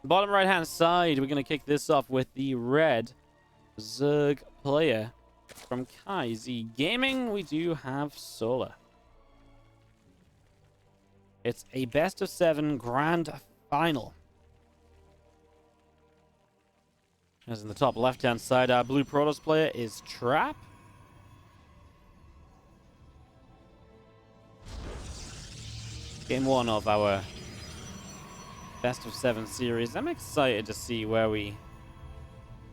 Bottom right-hand side, we're going to kick this off with the red Zerg player from PvZ Gaming. We do have Solar. It's a best of 7 grand final. As in the top left-hand side, our blue Protoss player is Trap. Game 1 of our best of 7 series. I'm excited to see where we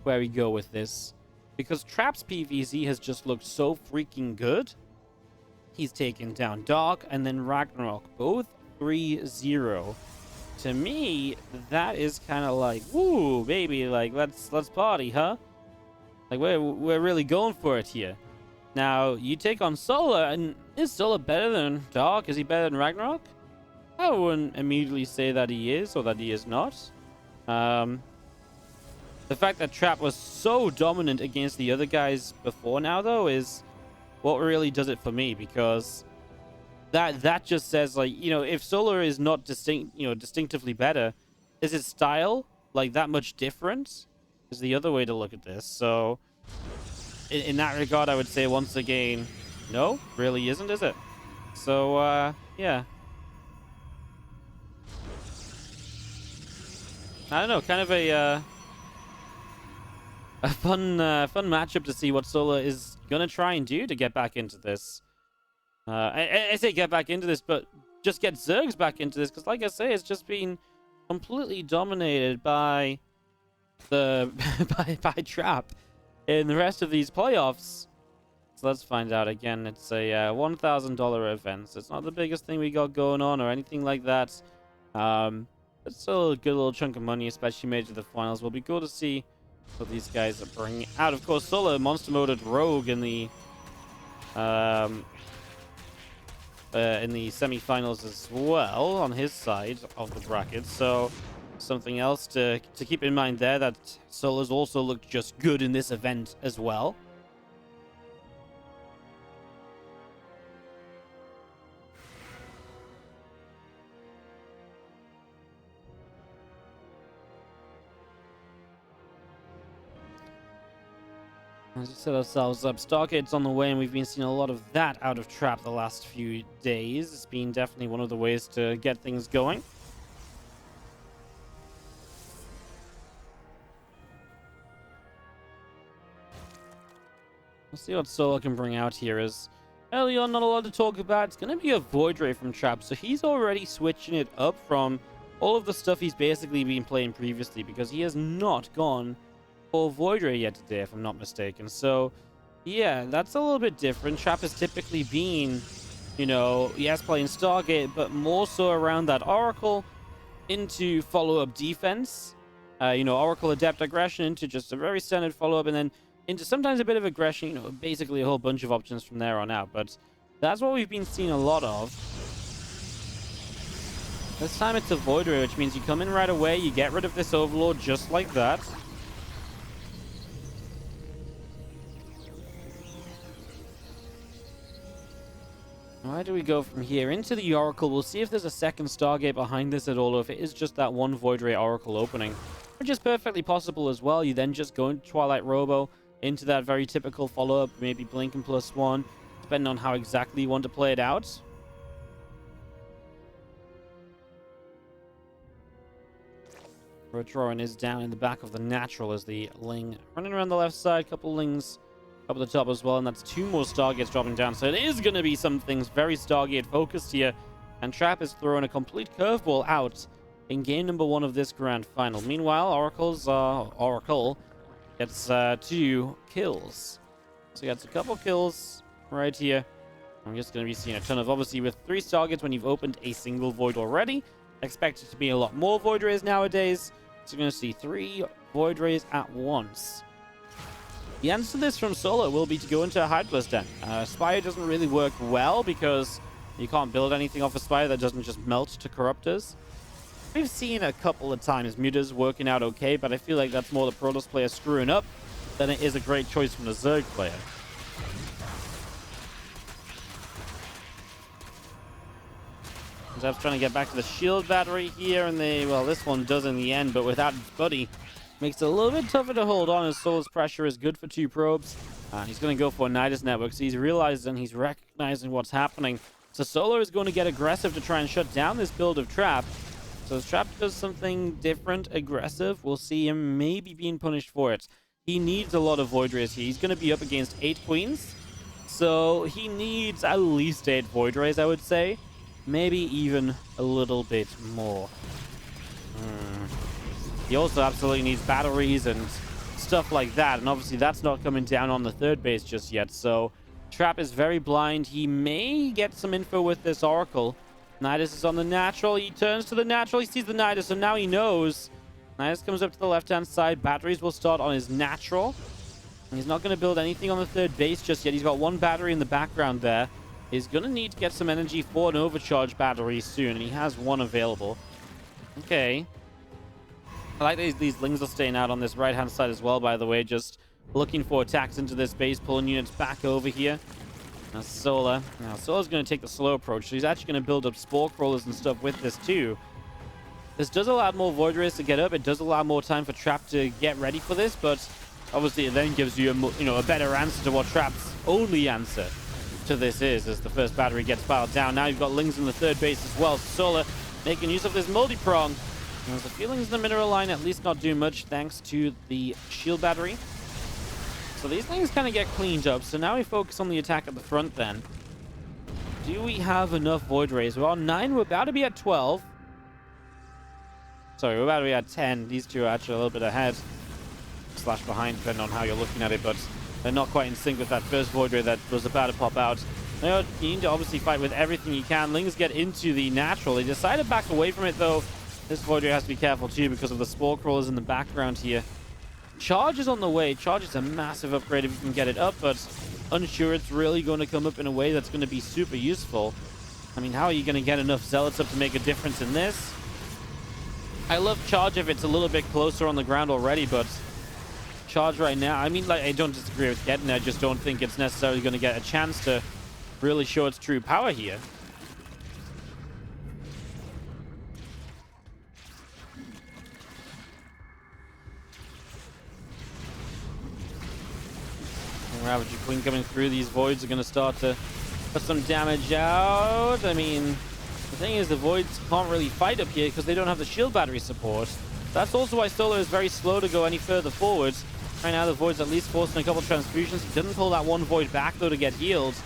go with this, because Trap's PvZ has just looked so freaking good. He's taken down Dark and then Ragnarok, both 3-0. To me, that is kind of like, woo, baby, like let's party, huh? Like we're really going for it here. Now you take on Solar, and is Solar better than Dark? Is he better than Ragnarok? I wouldn't immediately say that he is or that he is not. The fact that Trap was so dominant against the other guys before now, though, is what really does it for me, because that just says, like, you know, if Solar is not distinctively better, is his style like that much different? Is the other way to look at this. So in that regard, I would say once again, no, really isn't, is it? So yeah. I don't know, kind of a fun matchup to see what Solar is gonna try and do to get back into this. I say get back into this, but just get Zergs back into this, because like I say, it's just been completely dominated by the by Trap in the rest of these playoffs. So let's find out. Again, it's a $1,000 event, so it's not the biggest thing we got going on or anything like that. It's still a good little chunk of money, especially made to the finals. Will be cool to see what these guys are bringing out. Of course, Solar monster moded Rogue in the semi-finals as well on his side of the bracket. So something else to keep in mind there, that Solar's also looked just good in this event as well. As we set ourselves up, Stargate's on the way, and we've been seeing a lot of that out of Trap the last few days. It's been definitely one of the ways to get things going. Let's see what Solar can bring out here. Is early on not a lot to talk about. It's going to be a Void Ray from Trap, so he's already switching it up from all of the stuff he's basically been playing previously, because he has not gone or Void Ray yet today, if I'm not mistaken. So yeah, that's a little bit different. Trap has typically been, you know, yes, playing Stargate, but more so around that Oracle into follow-up defense. You know, Oracle Adept aggression into just a very standard follow-up, and then into sometimes a bit of aggression, you know, basically a whole bunch of options from there on out. But that's what we've been seeing a lot of. This time it's a Void Ray, which means you come in right away, you get rid of this Overlord just like that. Where do we go from here? Into the Oracle. We'll see if there's a second Stargate behind this at all, or if it is just that one Void Ray Oracle opening, which is perfectly possible as well. You then just go into Twilight Robo, into that very typical follow-up, maybe Blinking +1, depending on how exactly you want to play it out. Rotoran is down in the back of the Natural as the Ling running around the left side. Couple Lings up at the top as well, and that's 2 more Stargates dropping down. So it is going to be something very Stargate focused here, and Trap is throwing a complete curveball out in game number 1 of this grand final. Meanwhile, Oracle gets 2 kills. So he gets a couple kills right here. I'm just going to be seeing a ton of, obviously, with 3 Stargates when you've opened a single Void already. Expect it to be a lot more Void Rays nowadays. So you're going to see 3 Void Rays at once. The answer to this from Solar will be to go into a Hydralisk Den. Spire doesn't really work well because you can't build anything off a Spire that doesn't just melt to Corruptors. We've seen a couple of times Mutas working out okay, but I feel like that's more the Protoss player screwing up than it is a great choice from the Zerg player. Zev's trying to get back to the shield battery here, and well, this one does in the end, but without its buddy, makes it a little bit tougher to hold on as Solar's pressure is good for 2 probes. He's going to go for a Nidus network, so he's realizing, he's recognizing what's happening. So Solar is going to get aggressive to try and shut down this build of Trap. So as Trap does something different, aggressive, we'll see him maybe being punished for it. He needs a lot of Void Rays here. He's going to be up against 8 Queens. So he needs at least 8 Void Rays, I would say. Maybe even a little bit more. He also absolutely needs batteries and stuff like that. And obviously that's not coming down on the 3rd base just yet. So Trap is very blind. He may get some info with this Oracle. Nidus is on the natural. He turns to the natural. He sees the Nidus, so now he knows. Nidus comes up to the left-hand side. Batteries will start on his natural. He's not going to build anything on the 3rd base just yet. He's got 1 battery in the background there. He's going to need to get some energy for an overcharge battery soon, and he has 1 available. Okay. I like these Lings are staying out on this right-hand side as well, by the way, just looking for attacks into this base, pulling units back over here. Now Solar. Now Solar's going to take the slow approach, so he's actually going to build up Spore Crawlers and stuff with this too. This does allow more Void Rays to get up. It does allow more time for Trap to get ready for this, but obviously it then gives you a better answer to what Trap's only answer to this is, as the first battery gets piled down. Now you've got Lings in the 3rd base as well. Solar making use of this multi-prong. As the feelings in the mineral line at least not do much thanks to the shield battery. So these things kind of get cleaned up. So now we focus on the attack at the front then. Do we have enough Void Rays? We're on 9. We're about to be at 12. Sorry, we're about to be at 10. These two are actually a little bit ahead. Slash behind, depending on how you're looking at it. But they're not quite in sync with that first Void Ray that was about to pop out. You need to obviously fight with everything you can. Lings get into the natural. They decide to back away from it, though. This Void Ray has to be careful, too, because of the Spore Crawlers in the background here. Charge is on the way. Charge is a massive upgrade if you can get it up, but unsure it's really going to come up in a way that's going to be super useful. I mean, how are you going to get enough Zealots up to make a difference in this? I love Charge if it's a little bit closer on the ground already, but Charge right now, I mean, like, I don't disagree with getting it. I just don't think it's necessarily going to get a chance to really show its true power here. Ravager Queen coming through. These Voids are going to start to put some damage out. I mean, the thing is, the Voids can't really fight up here because they don't have the shield battery support. That's also why Solar is very slow to go any further forwards. Right now, the Void's at least forcing a couple transfusions. He didn't pull that 1 Void back, though, to get healed.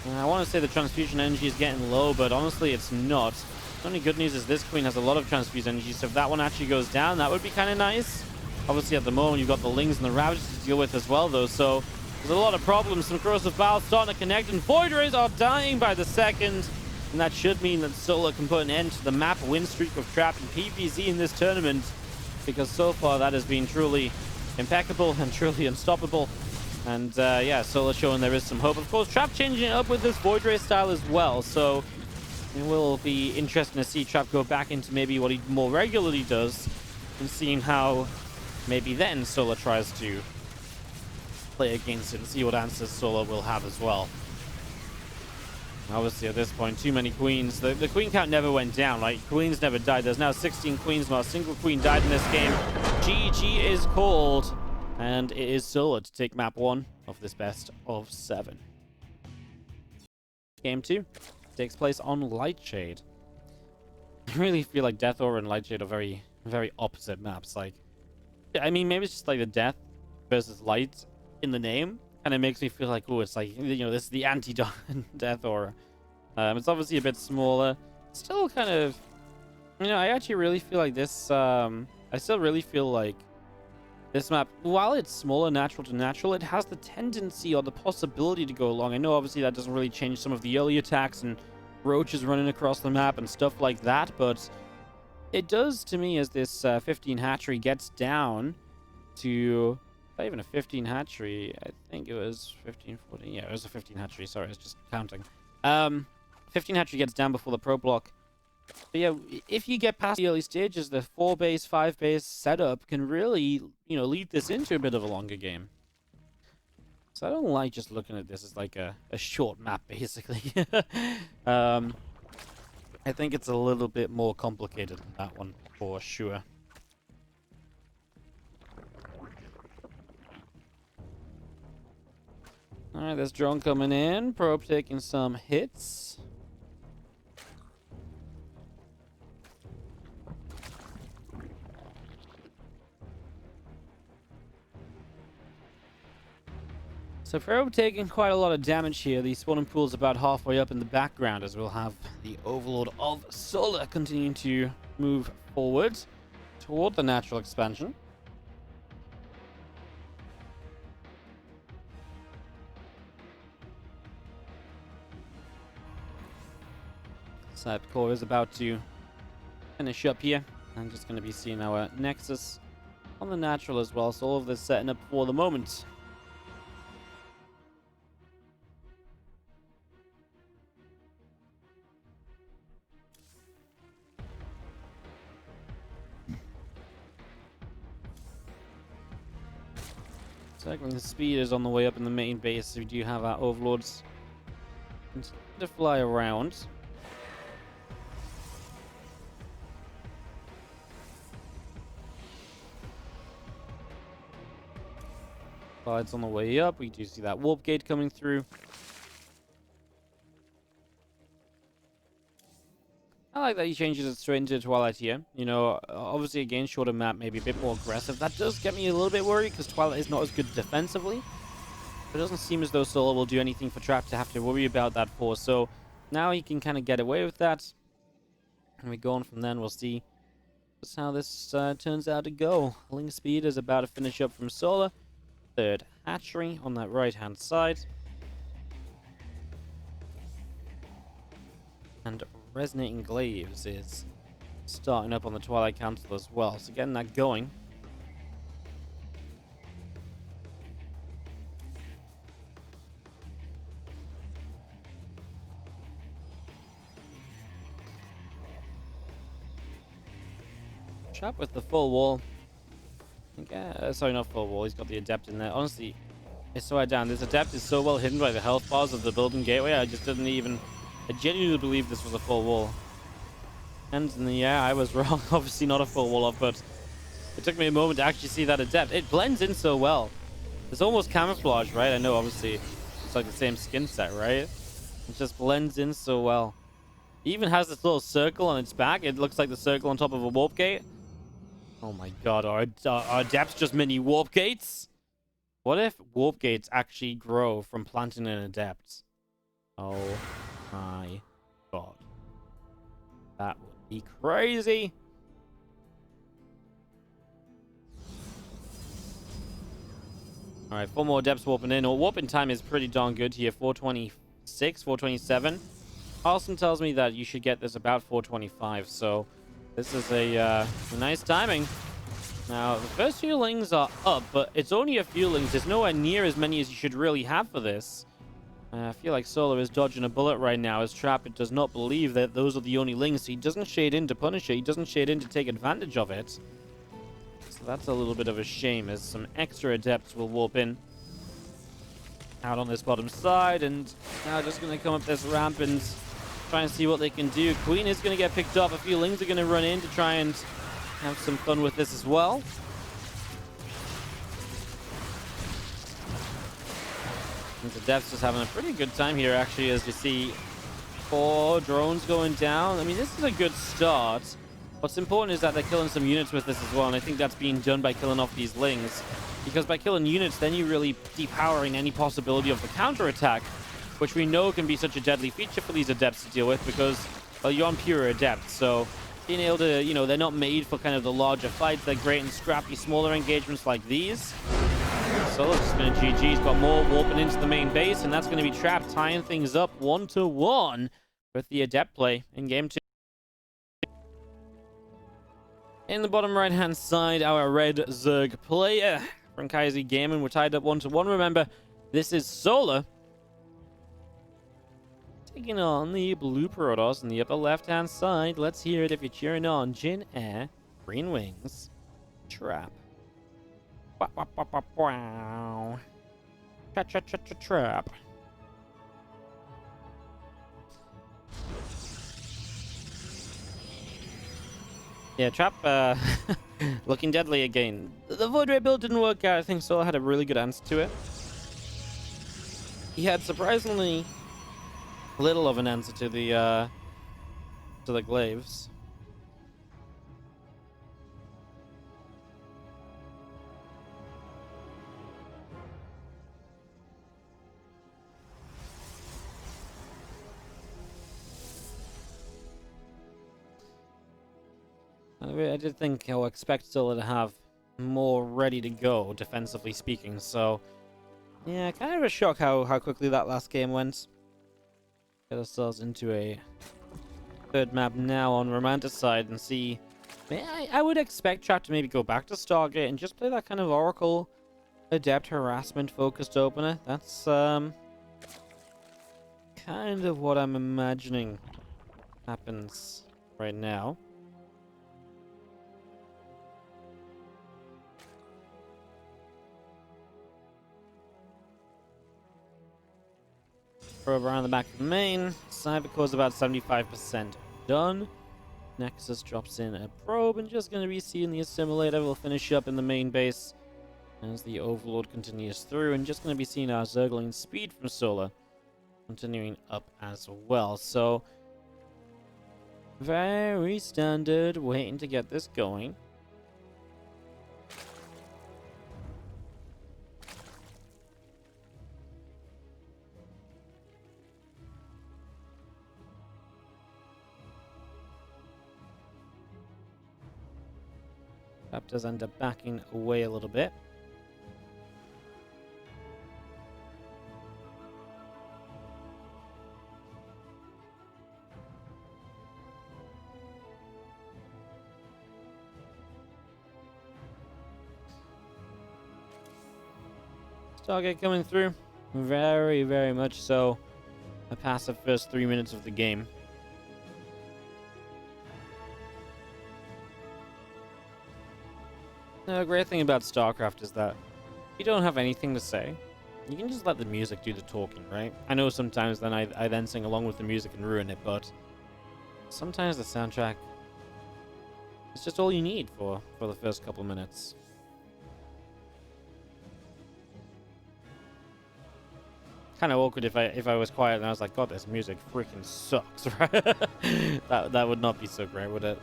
I want to say the transfusion energy is getting low, but honestly, it's not. The only good news is this Queen has a lot of transfuse energy, so if that one actually goes down, that would be kind of nice. Obviously, at the moment, you've got the Lings and the Ravagers to deal with as well, though, so there's a lot of problems. Some Corrosive Valves starting to connect, and Void Rays are dying by the second. And that should mean that Solar can put an end to the map win streak of Trap and PvZ in this tournament. Because so far, that has been truly impeccable and truly unstoppable. And yeah, Solar showing there is some hope. Of course, Trap changing it up with this Void Ray style as well. So it will be interesting to see Trap go back into maybe what he more regularly does. And seeing how maybe then Solar tries to play against it and see what answers Solar will have as well. Obviously, at this point, too many Queens. The Queen count never went down, right? Queens never died. There's now 16 Queens, not a single Queen died in this game. GG is called, and it is Solar to take map 1 of this best of 7. Game 2 takes place on Lightshade. I really feel like Death Aura and Lightshade are very, very opposite maps. Like, I mean, maybe it's just like the Death versus Light in the name, and it makes me feel like, oh, it's like, this is the anti-Death Aura. It's obviously a bit smaller. Still kind of, I actually really feel like this, I still really feel like this map, while it's smaller natural to natural, it has the tendency or the possibility to go long. I know obviously that doesn't really change some of the early attacks and roaches running across the map and stuff like that, but it does to me as this 15 hatchery gets down to, not even a 15 hatchery, I think it was 15, 14, yeah, it was a 15 hatchery, sorry, I was just counting. 15 hatchery gets down before the pro block. But yeah, if you get past the early stages, the 4 base, 5 base setup can really, lead this into a bit of a longer game. So I don't like just looking at this as like a short map, basically. And I think it's a little bit more complicated than that one, for sure. Alright, there's drone coming in. Probe taking some hits. So Probe taking quite a lot of damage here. The spawning pool's about halfway up in the background as we'll have the Overlord of Solar continuing to move forward toward the natural expansion. Side core is about to finish up here. I'm just going to be seeing our Nexus on the natural as well. So all of this setting up for the moment. Cycling the speed is on the way up in the main base. So we do have our Overlords to fly around. Slides on the way up. We do see that warp gate coming through. I like that he changes it straight into Twilight here. You know, obviously again, shorter map, maybe a bit more aggressive. That does get me a little bit worried because Twilight is not as good defensively. But it doesn't seem as though Solar will do anything for Trap to have to worry about that for. So now he can kind of get away with that. And we go on from then. We'll see just how this turns out to go. Link speed is about to finish up from Solar. Third hatchery on that right-hand side. And Resonating Glaives is starting up on the Twilight Council as well. So getting that going. Trap with the full wall. Sorry, not full wall. He's got the Adept in there. Honestly, I swear down. This Adept is so well hidden by the health bars of the building gateway. I just didn't even... I genuinely believe this was a full wall. And yeah, I was wrong. Obviously not a full wall off, but it took me a moment to actually see that Adept. It blends in so well. It's almost camouflage, right? I know, obviously, it's like the same skin set, right? It just blends in so well. It even has this little circle on its back. It looks like the circle on top of a warp gate. Oh my god, are Adepts just mini warp gates? What if warp gates actually grow from planting an Adept? Oh my god. That would be crazy. Alright, 4 more Adepts warping in. Our warping time is pretty darn good here. 426, 427. Austin tells me that you should get this about 425, so this is a nice timing. Now, the first few lings are up, but it's only a few lings. There's nowhere near as many as you should really have for this. I feel like Solar is dodging a bullet right now as Trap does not believe that those are the only lings. So he doesn't shade in to punish it. He doesn't shade in to take advantage of it. So that's a little bit of a shame as some extra Adepts will warp in out on this bottom side. And now just going to come up this ramp and try and see what they can do. Queen is going to get picked off. A few lings are going to run in to try and have some fun with this as well. And the Adepts just having a pretty good time here, actually, as you see 4 drones going down. I mean, this is a good start. What's important is that they're killing some units with this as well, and I think that's being done by killing off these lings. Because by killing units, then you're really depowering any possibility of the counterattack, which we know can be such a deadly feature for these Adepts to deal with because, well, you're on pure Adept, so being able to, you know, they're not made for kind of the larger fights. They're great in scrappy, smaller engagements like these. So it's going to GG. He's got more warping into the main base, and that's going to be Trap tying things up 1-1 with the Adept play in game 2. In the bottom right-hand side, our red Zerg player from Kaiser Gaming. We're tied up 1-1. Remember, this is Solar taking on the blue Protoss on the upper left-hand side. Let's hear it if you're cheering on Jin Air, Green Wings, Trap. Wow, wow, wow, wow, wow. Trap. Yeah, Trap looking deadly again. The Void Ray build didn't work out. I think Solar had a really good answer to it. He had surprisingly little of an answer to the glaives. I did think or expect Solar to have more ready to go, defensively speaking. So, yeah, kind of a shock how quickly that last game went. Get ourselves into a third map now on Romanta's side and see. I would expect Trap to maybe go back to Stargate and just play that kind of Oracle Adept harassment focused opener. That's kind of what I'm imagining happens right now. Probe around the back of the main. Cybercore's about 75% done. Nexus drops in a probe and just going to be seeing the assimilator. We'll finish up in the main base as the Overlord continues through, and just going to be seeing our Zergling speed from Solar continuing up as well. So very standard, waiting to get this going. That does end up backing away a little bit. Stargate coming through. Very, very much so. A passive first 3 minutes of the game. The great thing about StarCraft is that you don't have anything to say. You can just let the music do the talking, right? I know sometimes then I then sing along with the music and ruin it, but sometimes the soundtrack is just all you need for the first couple minutes. Kind of awkward if I was quiet and I was like, God, this music freaking sucks, right? that would not be so great, would it?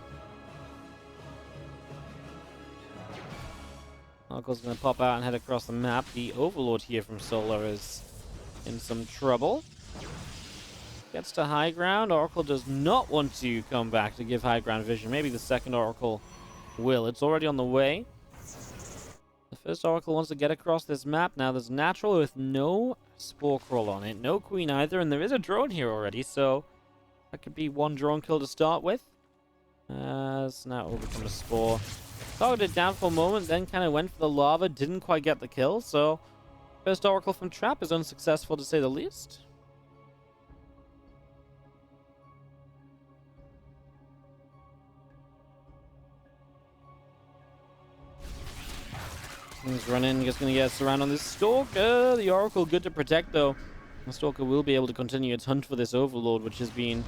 Oracle's going to pop out and head across the map. The Overlord here from Solar is in some trouble. Gets to high ground. Oracle does not want to come back to give high ground vision. Maybe the second Oracle will. It's already on the way. The first Oracle wants to get across this map. Now there's Natural with no Spore Crawl on it. No Queen either. And there is a drone here already. So that could be one drone kill to start with. As now it will become a Spore. Targeted down for a moment, then kind of went for the lava, didn't quite get the kill, so first Oracle from Trap is unsuccessful to say the least. He's running, just going to get surrounded on this Stalker. The Oracle good to protect though. The Stalker will be able to continue its hunt for this Overlord, which has been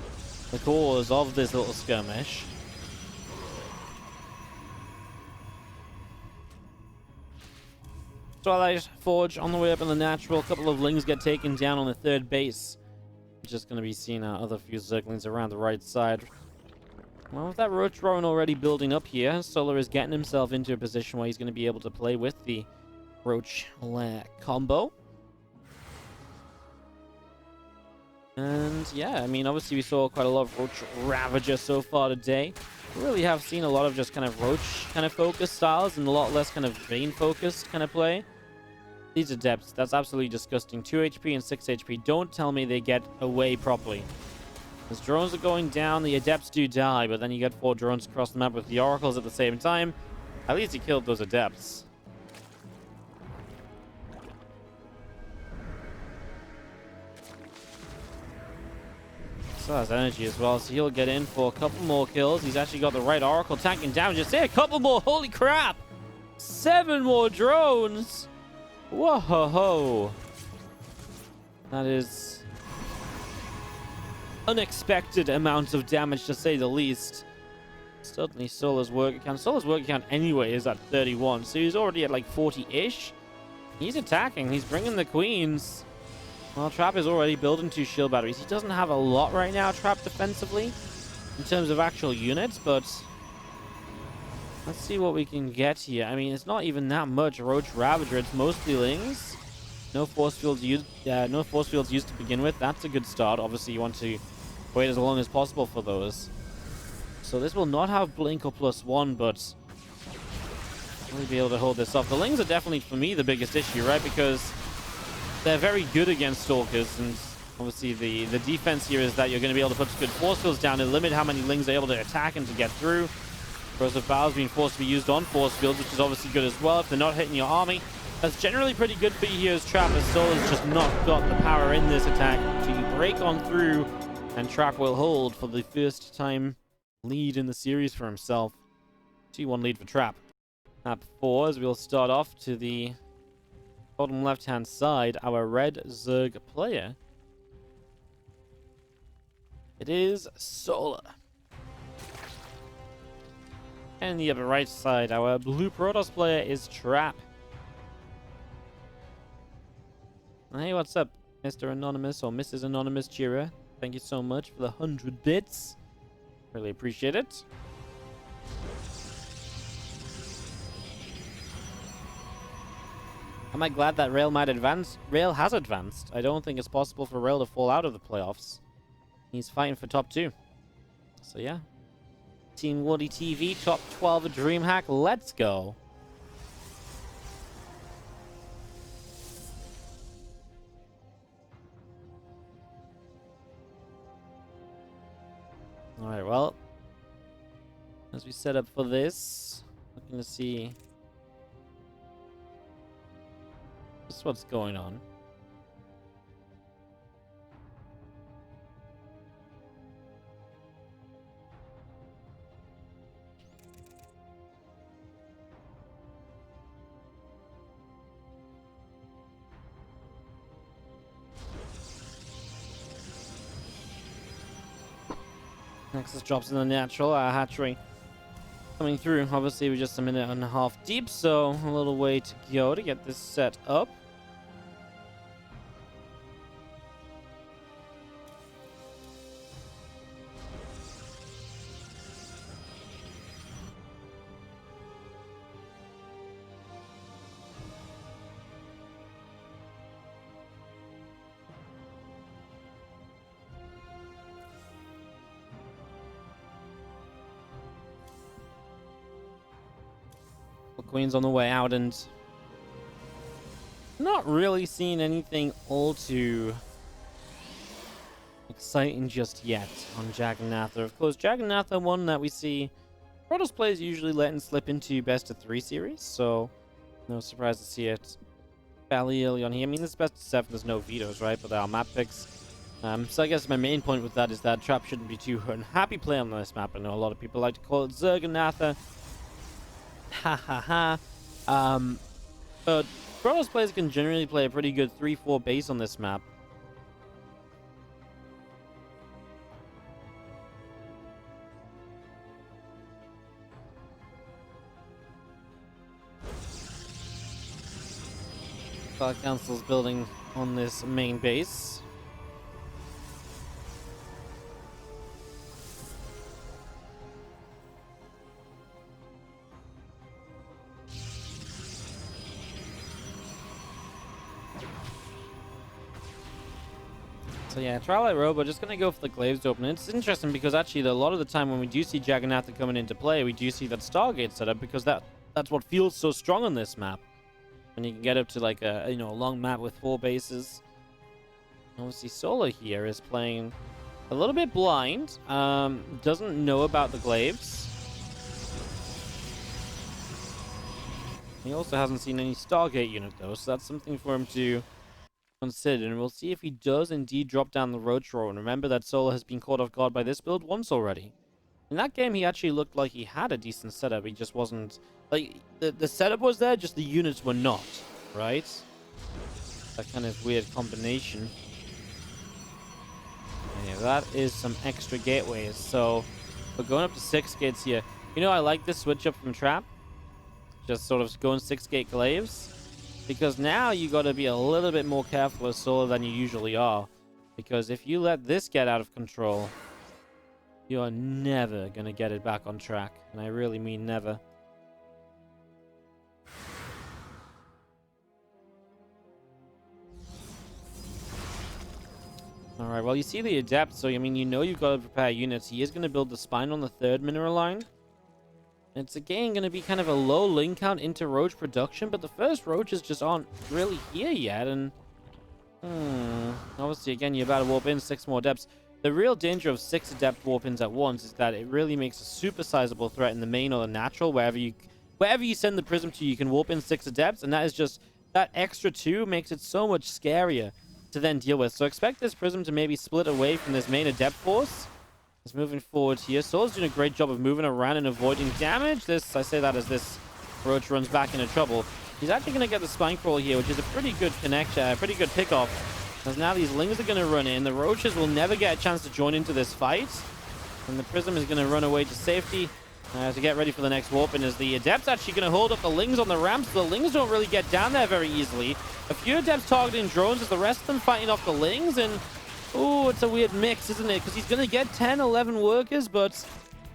the cause of this little skirmish. Twilight Forge on the way up in the Natural. A couple of Lings get taken down on the third base. Just going to be seeing our other few Zerglings around the right side. Well, with that Roach Drone already building up here, Solar is getting himself into a position where he's going to be able to play with the Roach Lair combo. And yeah, I mean, obviously we saw quite a lot of Roach Ravager so far today. We really have seen a lot of just kind of Roach kind of focused styles and a lot less kind of Vayne focused kind of play. These Adepts, that's absolutely disgusting. 2 HP and 6 HP. Don't tell me they get away properly. As drones are going down, the Adepts do die, but then you get 4 drones across the map with the Oracles at the same time. At least he killed those Adepts. So has energy as well, so he'll get in for a couple more kills. He's actually got the right Oracle tanking damage. Just say a couple more. Holy crap! 7 more drones! Whoa! That is unexpected amounts of damage, to say the least. Certainly Solar's work account. Solar's work account anyway is at 31, so he's already at like 40-ish. He's attacking. He's bringing the queens. Well, Trap is already building 2 shield batteries. He doesn't have a lot right now, Trap, defensively, in terms of actual units, but let's see what we can get here. I mean, it's not even that much Roach Ravager. It's mostly Lings. No force fields used. No force fields used to begin with. That's a good start. Obviously, you want to wait as long as possible for those. So this will not have Blink or +1, but we'll be able to hold this off. The Lings are definitely, for me, the biggest issue, right? Because they're very good against Stalkers, and obviously the defense here is that you're going to be able to put good force fields down and limit how many Lings are able to attack and to get through. Corrosive Power is being forced to be used on force fields, which is obviously good as well if they're not hitting your army. That's generally pretty good for you here as Trap, as Solar's just not got the power in this attack to break on through, and Trap will hold for the first time lead in the series for himself. 2-1 lead for Trap. Map 4, as we'll start off to the bottom left-hand side, our red Zerg player. It is Solar. And the upper right side, our blue Protoss player is Trap. Hey, what's up, Mr. Anonymous or Mrs. Anonymous Cheerer? Thank you so much for the 100 bits. Really appreciate it. Am I glad that Rail might advance? Rail has advanced. I don't think it's possible for Rail to fall out of the playoffs. He's fighting for top 2. So yeah. Team WardiTV, top 12 DreamHack. Let's go. Alright, well, as we set up for this, looking to see just what's going on. Nexus drops in the natural. Our hatchery coming through. Obviously, we're just a minute and a half deep, so a little way to go to get this set up. Queen's on the way out, and not really seeing anything all too exciting just yet on Jagannath. Of course, Jagannath, one that we see Protoss players usually letting slip into best of 3 series, so no surprise to see it fairly early on here. I mean, this is best of 7, there's no vetoes, right? But there are map picks. So I guess my main point with that is that Trap shouldn't be too unhappy playing on this map. I know a lot of people like to call it Zerganatha. Ha ha ha. But Protoss players can generally play a pretty good 3-4 base on this map. Star Council's building on this main base. So yeah, Twilight Robe, we're just going to go for the Glaives to open. It's interesting because actually a lot of the time when we do see Jagannath coming into play, we do see that Stargate setup because that's what feels so strong on this map. When you can get up to like a a long map with 4 bases. Obviously Solar here is playing a little bit blind. Doesn't know about the Glaives. He also hasn't seen any Stargate unit though, so that's something for him to consider, and we'll see if he does indeed drop down the Roach Roar. And remember that Solar has been caught off guard by this build once already. In that game, he actually looked like he had a decent setup. He just wasn't... Like, the setup was there, just the units were not, right? That kind of weird combination. And yeah, that is some extra gateways. So, we're going up to 6 gates here. You know, I like this switch up from Trap. Just sort of going 6-gate glaives. Because now you got to be a little bit more careful as Solar than you usually are. Because if you let this get out of control, you are never going to get it back on track. And I really mean never. Alright, well, you see the Adept, so, I mean, you know you've got to prepare units. He is going to build the Spine on the 3rd mineral line. It's, again, going to be kind of a low link count into Roach production, but the first Roaches just aren't really here yet, and... obviously, again, you're about to warp in 6 more Adepts. The real danger of 6 Adept warp-ins at once is that it really makes a super sizable threat in the main or the natural. Wherever you send the Prism to, you can warp in 6 Adepts, and that is just... That extra 2 makes it so much scarier to then deal with. So expect this Prism to maybe split away from this main Adept force. It's moving forward here. Soul's doing a great job of moving around and avoiding damage. I say that as this Roach runs back into trouble. He's actually going to get the Spine Crawl here, which is a pretty good connection, pretty good pickoff. Because now these Lings are going to run in. The Roaches will never get a chance to join into this fight. And the Prism is going to run away to safety to get ready for the next warp. And as the Adept's actually going to hold up the Lings on the ramps, the Lings don't really get down there very easily. A few Adepts targeting drones as the rest of them fighting off the Lings. And, oh, it's a weird mix, isn't it? Because he's going to get 10, 11 workers, but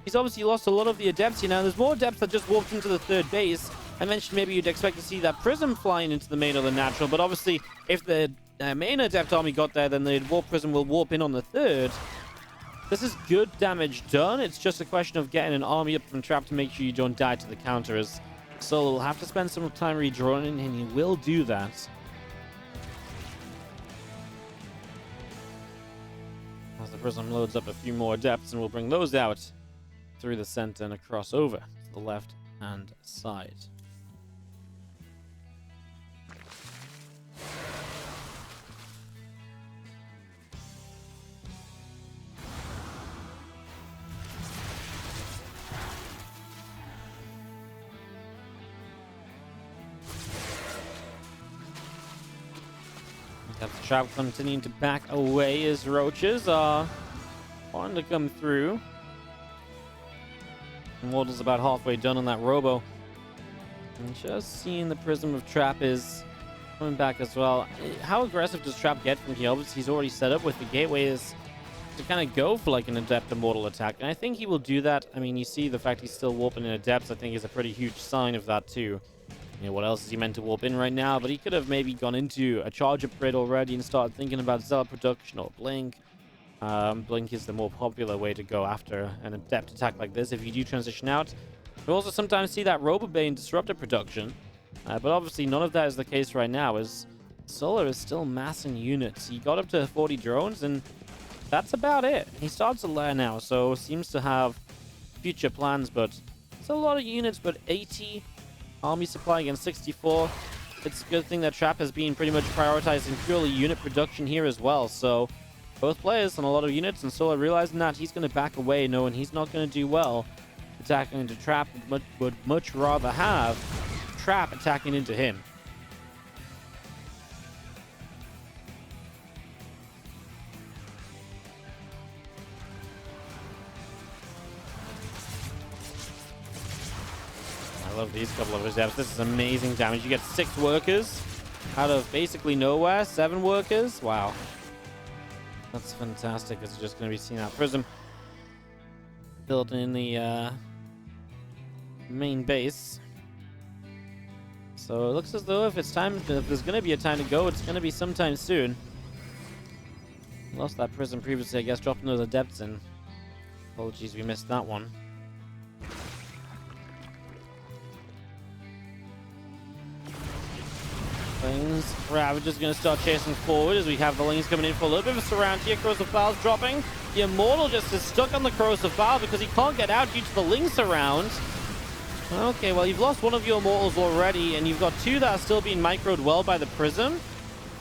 he's obviously lost a lot of the Adepts here now. There's more Adepts that just walked into the 3rd base. I mentioned maybe you'd expect to see that Prism flying into the main or the natural, but obviously if the main Adept army got there, then the Warp Prism will warp in on the 3rd. This is good damage done. It's just a question of getting an army up from Trap to make sure you don't die to the counter, as Solo will have to spend some time redrawing, and he will do that. As the Prism loads up a few more Adepts, and we'll bring those out through the center and across over to the left-hand side. Got the Trap continuing to back away as Roaches are wanting to come through. Mortal's about halfway done on that Robo. And just seeing the Prism of Trap is coming back as well. How aggressive does Trap get from here? Obviously, he's already set up with the Gateway is to kind of go for like an Adept Immortal attack. And I think he will do that. I mean, you see the fact he's still warping in Adepts, I think is a pretty huge sign of that too. You know, what else is he meant to warp in right now? But he could have maybe gone into a charge upgrade already and started thinking about Zealot production or Blink. Blink is the more popular way to go after an Adept attack like this if you do transition out. You also sometimes see that Robobane Disruptor production. But obviously none of that is the case right now, as Solar is still massing units. He got up to 40 drones, and that's about it. He starts a lair now, so seems to have future plans, but it's a lot of units, but 80 army supply against 64. It's a good thing that Trap has been pretty much prioritizing purely unit production here as well. So both players on a lot of units, and Solar realizing that he's going to back away, knowing he's not going to do well attacking into Trap, but would much rather have Trap attacking into him. I love these couple of Adepts. This is amazing damage. You get 6 workers out of basically nowhere. 7 workers. Wow. That's fantastic. It's just going to be seeing that Prism built in the main base. So it looks as though if there's going to be a time to go, it's going to be sometime soon. Lost that Prism previously, I guess, dropping those Adepts in. Apologies, we missed that one. Lings. Ravager's going to start chasing forward as we have the Lings coming in for a little bit of a surround here. Corrosive File's dropping. The Immortal just is stuck on the Corrosive File because he can't get out due to the Ling surround. Okay, well, you've lost one of your Immortals already, and you've got 2 that are still being microed well by the Prism.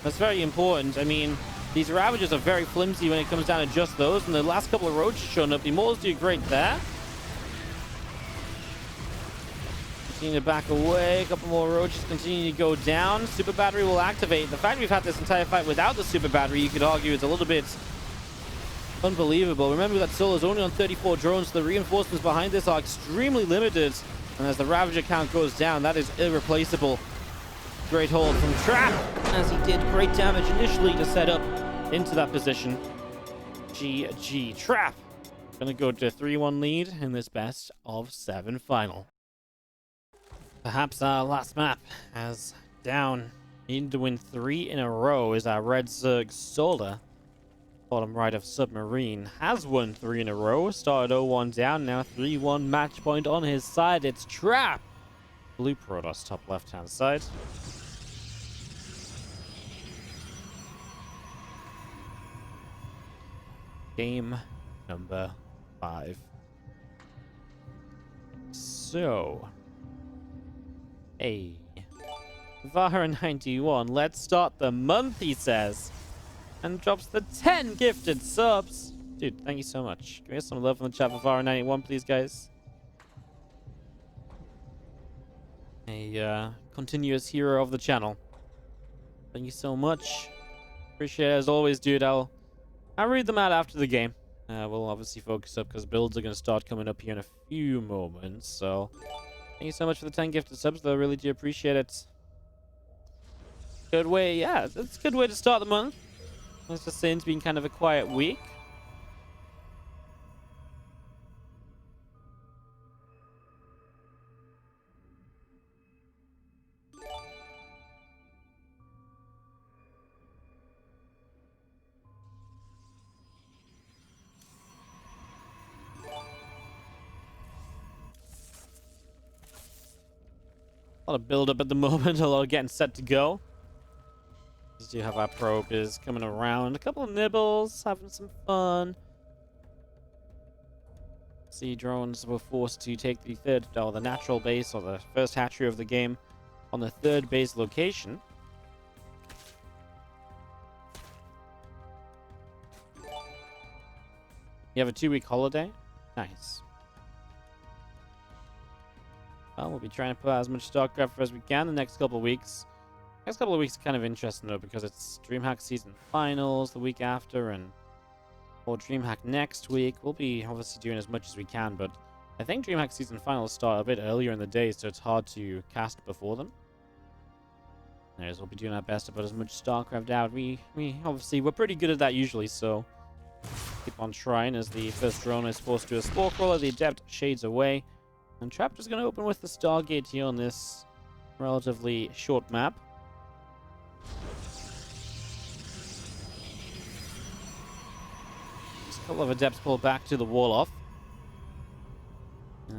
That's very important. I mean, these Ravagers are very flimsy when it comes down to just those, and the last couple of Roaches showing up. The Immortals do great there. Continue to back away. A couple more Roaches continue to go down. Super Battery will activate. The fact we've had this entire fight without the Super Battery, you could argue, is a little bit Unbelievable. Remember that Solo's only on 34 drones, so the reinforcements behind this are extremely limited. And as the Ravager count goes down, that is irreplaceable. Great hold from Trap, as he did great damage initially to set up into that position. GG. Trap gonna go to a 3-1 lead in this best of 7 final. Perhaps our last map, as down needing to win 3 in a row is our Red Zerg Solar. Bottom right of Submarine has won 3 in a row. Started 0-1 down, now 3-1 match point on his side. It's Trap. Blue Protoss top left hand side. Game number 5. So, hey, Vara91, let's start the month, he says, and drops the 10 gifted subs. Dude, thank you so much. Give me some love in the chat for Vara91, please, guys. A continuous hero of the channel. Thank you so much. Appreciate it as always, dude. I'll read them out after the game. We'll obviously focus up because builds are going to start coming up here in a few moments. So, thank you so much for the 10 gifted subs, though. I really do appreciate it. Good way, yeah, it's a good way to start the month. Let's just say it's been kind of a quiet week. A lot of build up at the moment, a lot of getting set to go. We do have our probe is coming around. A couple of nibbles, having some fun. Sea drones were forced to take the third, or the natural base, or the first hatchery of the game on the third base location. You have a 2-week holiday? Nice. Well, we'll be trying to put out as much StarCraft as we can the next couple of weeks. Next couple of weeks are kind of interesting, though, because it's DreamHack Season Finals the week after, and or DreamHack next week. We'll be obviously doing as much as we can, but I think DreamHack Season Finals start a bit earlier in the day, so it's hard to cast before them. Anyways, we'll be doing our best to put as much StarCraft out. We obviously, we're pretty good at that usually, so keep on trying. As the first drone is forced to a Spore Crawler, the Adept shades away. And Trap is going to open with the Stargate here on this relatively short map. Just a couple of Adepts pulled back to the wall off.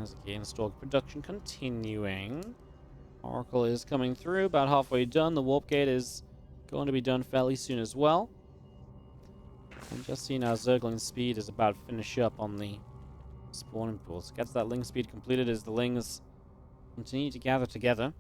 As again, Stalk production continuing. Oracle is coming through, about halfway done. The Warp Gate is going to be done fairly soon as well. And just seeing our Zergling speed is about to finish up on the spawning pools. Gets that Ling speed completed as the Lings continue to gather together.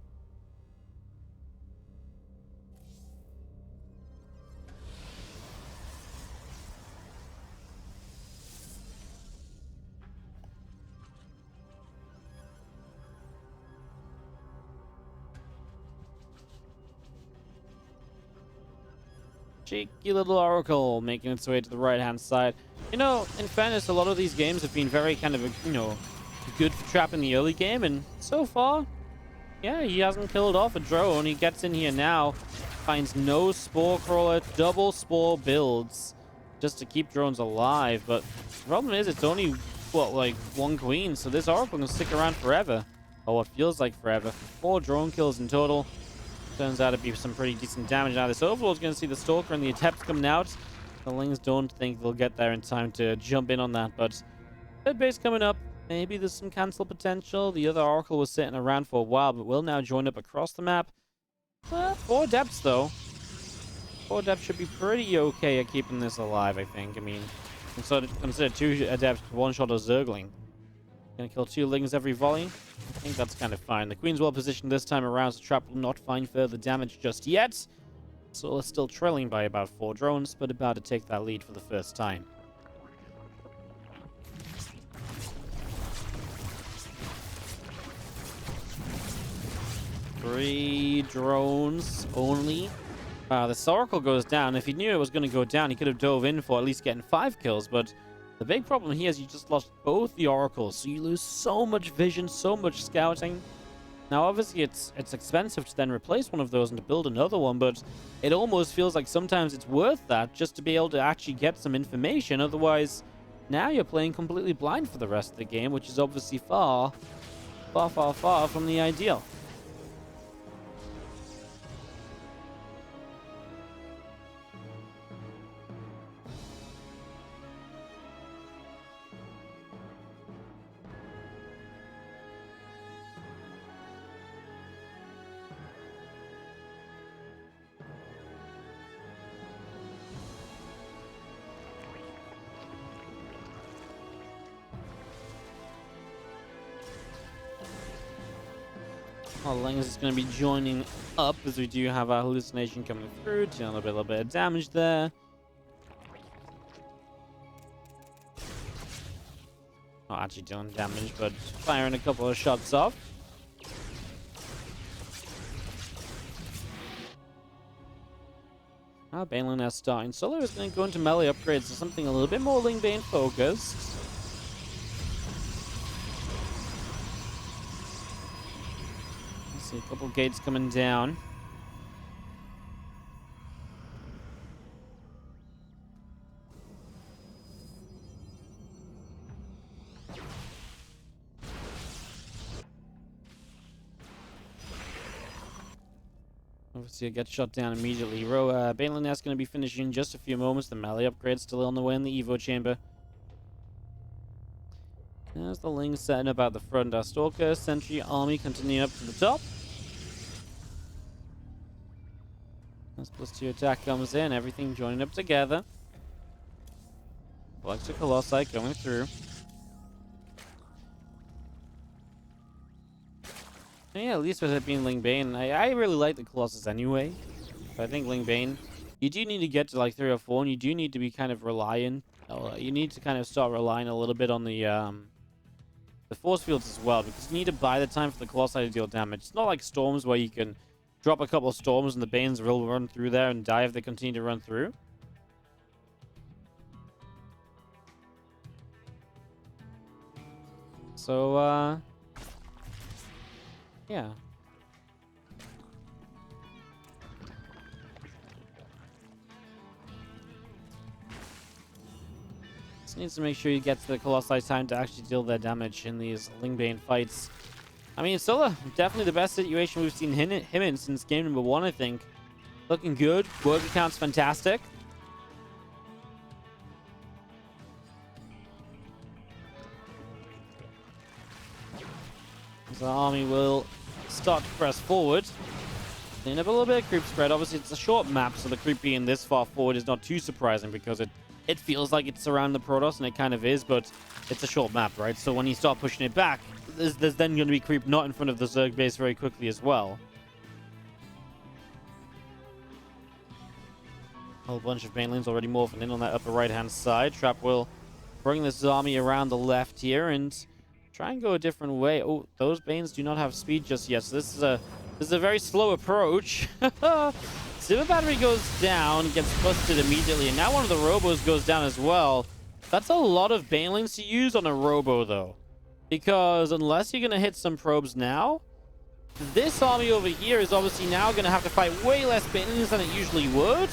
Cheeky little Oracle making its way to the right-hand side. You know, in fairness, a lot of these games have been very kind of, you know, good for Trap in the early game, and so far, yeah, he hasn't killed off a drone. He gets in here now, finds no Spore Crawler, double Spore builds just to keep drones alive, but the problem is it's only, what, like 1 queen, so this Oracle can stick around forever, or what feels like forever. 4 drone kills in total. Turns out to be some pretty decent damage. Now this Overlord's going to see the Stalker and the Adepts coming out. The Lings don't think they'll get there in time to jump in on that, but third base coming up. Maybe there's some cancel potential. The other Oracle was sitting around for a while, but will now join up across the map. 4 Adepts, though. 4 Adepts should be pretty okay at keeping this alive, I think. I mean, consider 2 Adepts, 1-shot a Zergling. Gonna kill 2 Lings every volley. I think that's kind of fine. The Queen's well positioned this time around, so Trap will not find further damage just yet. So it's still trailing by about 4 drones, but about to take that lead for the first time. Three drones only This Oracle goes down. If he knew it was going to go down, he could have dove in for at least getting 5 kills. But the big problem here is you just lost both the Oracles. So you lose so much vision, so much scouting. Now, obviously, it's expensive to then replace one of those and to build another one. But it almost feels like sometimes it's worth that just to be able to actually get some information. Otherwise, now you're playing completely blind for the rest of the game, which is obviously far, far, far, far from the ideal. Lings is going to be joining up as we do have our hallucination coming through. Doing a little bit of damage there. Not actually doing damage, but firing a couple of shots off. Baneling now starting. Solo is going to go into melee upgrades to something a little bit more Ling Bane focused. See a couple gates coming down. Obviously, it gets shot down immediately. Baneling is going to be finishing in just a few moments. The melee upgrade still on the way in the Evo chamber. There's the Ling setting up at the front. Our Stalker, Sentry, Army continuing up to the top. As +2 attack comes in, everything joining up together. Extra Colossi going through. Yeah, at least with it being Ling Bane, I really like the Colossus anyway. But I think Ling Bane, you do need to get to like 3 or 4, and you do need to be kind of reliant. You need to kind of start relying a little bit on the force fields as well, because you need to buy the time for the Colossi to deal damage. It's not like Storms where you can drop a couple of Storms and the Banes will run through there and die if they continue to run through. So, yeah. Just needs to make sure you get to the Colossi time to actually deal their damage in these Ling Bane fights. I mean, Scylla, definitely the best situation we've seen him in since game number 1, I think. Looking good. Worker count's fantastic. So the army will start to press forward. Clean up a little bit of creep spread. Obviously, it's a short map, so the creep being this far forward is not too surprising because it feels like it's around the Protoss, and it kind of is, but it's a short map, right? So when you start pushing it back, there's then going to be creep not in front of the Zerg base very quickly as well. A whole bunch of Banelings already morphing in on that upper right-hand side. Trap will bring this army around the left here and try and go a different way. Oh, those Banes do not have speed just yet, so this is a very slow approach. Super Battery goes down, gets busted immediately, and now one of the Robos goes down as well. That's a lot of Banelings to use on a Robo, though. Because unless you're going to hit some probes now, this army over here is obviously now going to have to fight way less Banelings than it usually would.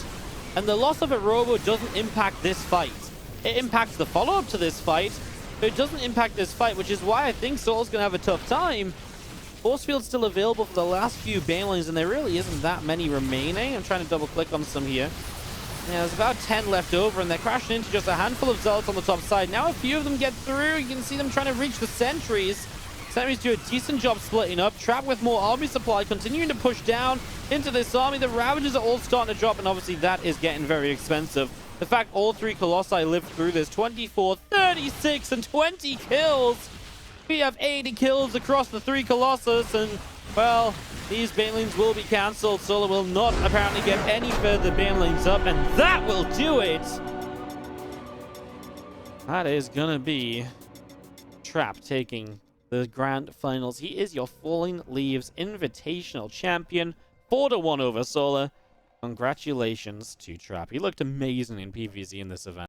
And the loss of a Robo doesn't impact this fight. It impacts the follow-up to this fight, but it doesn't impact this fight, which is why I think Soul's going to have a tough time. Force field's still available for the last few Banelings, and there really isn't that many remaining. I'm trying to double-click on some here. Yeah, there's about 10 left over, and they're crashing into just a handful of Zealots on the top side. Now a few of them get through. You can see them trying to reach the Sentries. Sentries do a decent job splitting up. Trap with more army supply, continuing to push down into this army. The Ravagers are all starting to drop, and obviously that is getting very expensive. The fact all 3 Colossi lived through this, 24, 36, and 20 kills. We have 80 kills across the 3 Colossus, and, well, these Banelings will be cancelled. Solar will not apparently get any further Banelings up, and that will do it. That is gonna be Trap taking the grand finals. He is your Falling Leaves Invitational champion. 4-1 over Solar. Congratulations to Trap. He looked amazing in PvZ in this event.